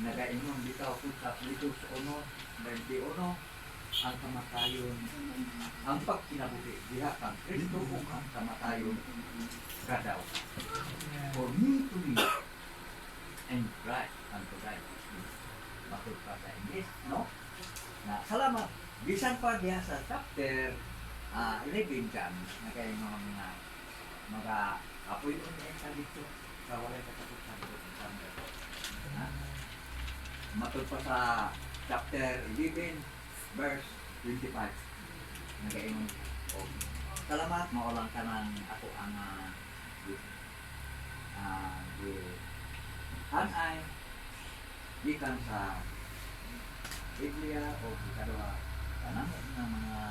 nagaingon bitaw punta dito sa uno, di uno, ang kamatayon, ang pagkinabuhi, diha kang Kristo kung ang kamatayon, kadaw. For me to live, and Christ unto die. Matod pa sa English, no? Na, salamat. Bisan pa diha sa chapter 11 dyan, na kayo mga apoy doon niya sa dito, sa walay katapusan doon sa matod pa sa chapter 11, verse 25. Nagaingon o salamat, maulang ka ng ako ang anay gikan sa Biblia o kadwa kanamo ng mga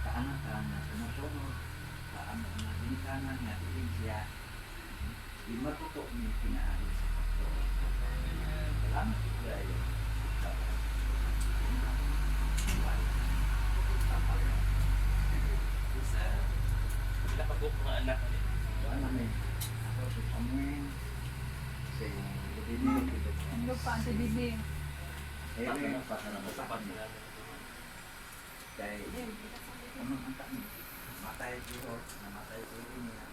kaanakan na sumusunod sa among mga ginikanan nga siya di matuto ni pinaali sa Panginoon. Salamat po kayo. Sa pinapagok mga anak ulit. Ano namin? Ako si Samuel, si Budini, Ang lupa, si Bibi. Ere, patanamutan Sapat niya. na namin. Kaya, anong ang kami? Matay ko, namatay ko niya.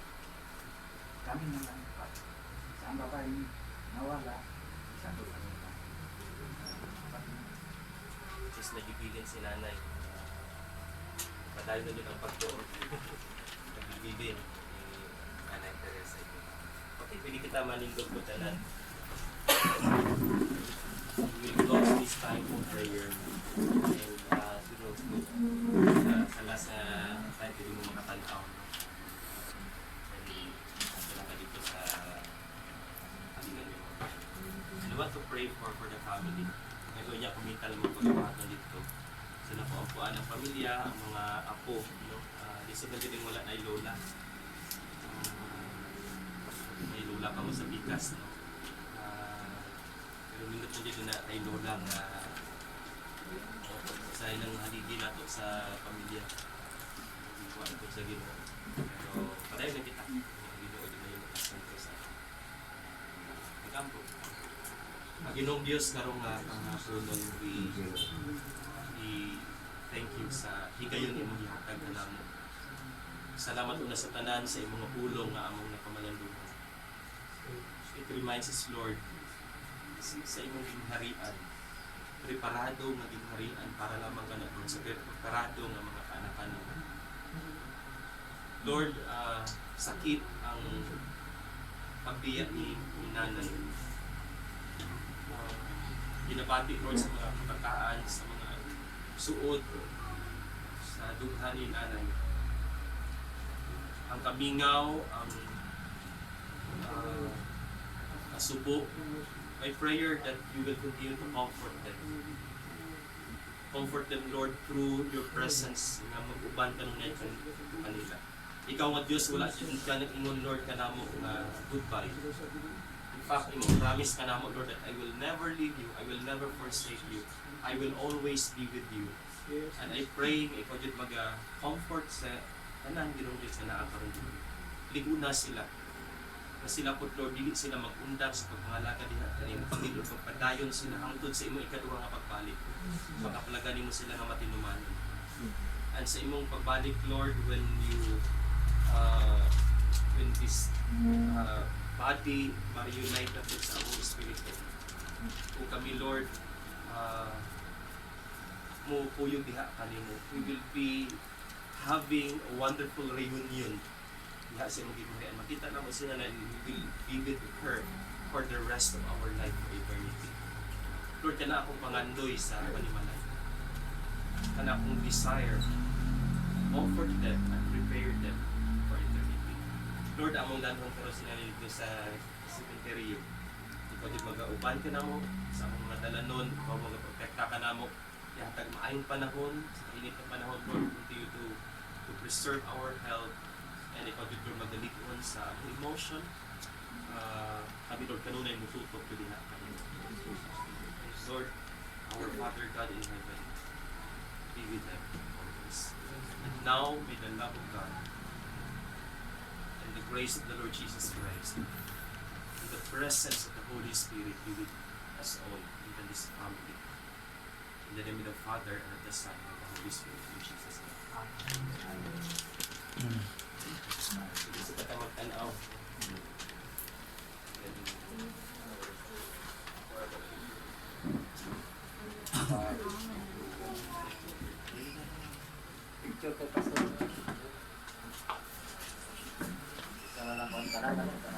Kami naman, isang babae nawala, isang babae na. Just nagibilin si nanay. Padayo na din ang pagdoon. Nagibilin ni Nanay Teresa. Pati pwede kita manindog ko tanan. We will close this time for prayer. And siguro sa last time pwede mo makatanaw. And sila ka dito sa kalingan nyo. And I want to pray for the family. Ngayon niya kumita lang magpagawa dito. Sa napaampuan ng pamilya, ang mga apo, no? Lisod na din wala na lola. May lola pa mo sa bigas, no? Pero mindot na dito na ay lola na sa ilang haligi na to sa pamilya. Hindi ko ito sa Ginoo. Pero padayon na kita. Ginoo din na yung makasan ko sa kampo. Ginong Diyos karong pangapunon thank you sa higayon imong gihatag kanamo. Salamat una sa tanan sa imong pulong nga among napamalanduhan. It reminds us, Lord, sa imong ginharian, preparado nga ginharian para lamang kanang sa preparado nga mga kanakan. Lord, sakit ang pagbiya ni nanay. Binabati, Lord, sa mga kabataan, sa mga suod, sa dughan ni nanay. Ang kamingaw, ang kasubo, my prayer that you will continue to comfort them. Comfort them, Lord, through your presence na mag-uban ka nung kanila. Ikaw nga Diyos, wala din ka nag-ingon, Lord, ka namo nga goodbye. In fact, promise ka namo, Lord, that I will never leave you, I will never forsake you, I will always be with you. And I pray, ikaw dyan mag-comfort sa kanang ginong Diyos na nakakaroon dito. Ligo na sila. Na sila po, Lord, dili sila mag-undang sa pagpangalaga din at kanina. Lord, pagpadayon sila hangtod sa imong ikaduwa nga pagbalik. Makapalaganin mo sila nga matinumanon. And sa imong pagbalik, Lord, when this body ma-reunite na sa among espiritu. Kung kami, Lord, mo puyo diha kanimo, we will be having a wonderful reunion diha sa imong gibuhian. Makita na mo sila na we will be with her for the rest of our life for eternity. Lord, kana akong pangandoy sa panimalay. Kana akong desire, comfort them and prepare them for eternity. Lord, among danhon pero sila dito sa cemetery. Ikaw din mag-auban ka na mo sa among mga dalanon, ikaw mag-protekta ka na mo. Ihatag maayong panahon, sa init na panahon, Lord, continue to preserve our health, and ikaw dito magalikon sa emotion. Kami, Lord, kanunay mo tutok to diha kami. Lord, our Father God in heaven, be with them always. And now, may the love of God and the grace of the Lord Jesus Christ and the presence of the Holy Spirit be with us all, even this family. In the name of the Father, and of the Son, and of the Holy Spirit, in Jesus' name. Sige, sa kata mag-tanaw. Picture ko pastor. Sana lang kontra na.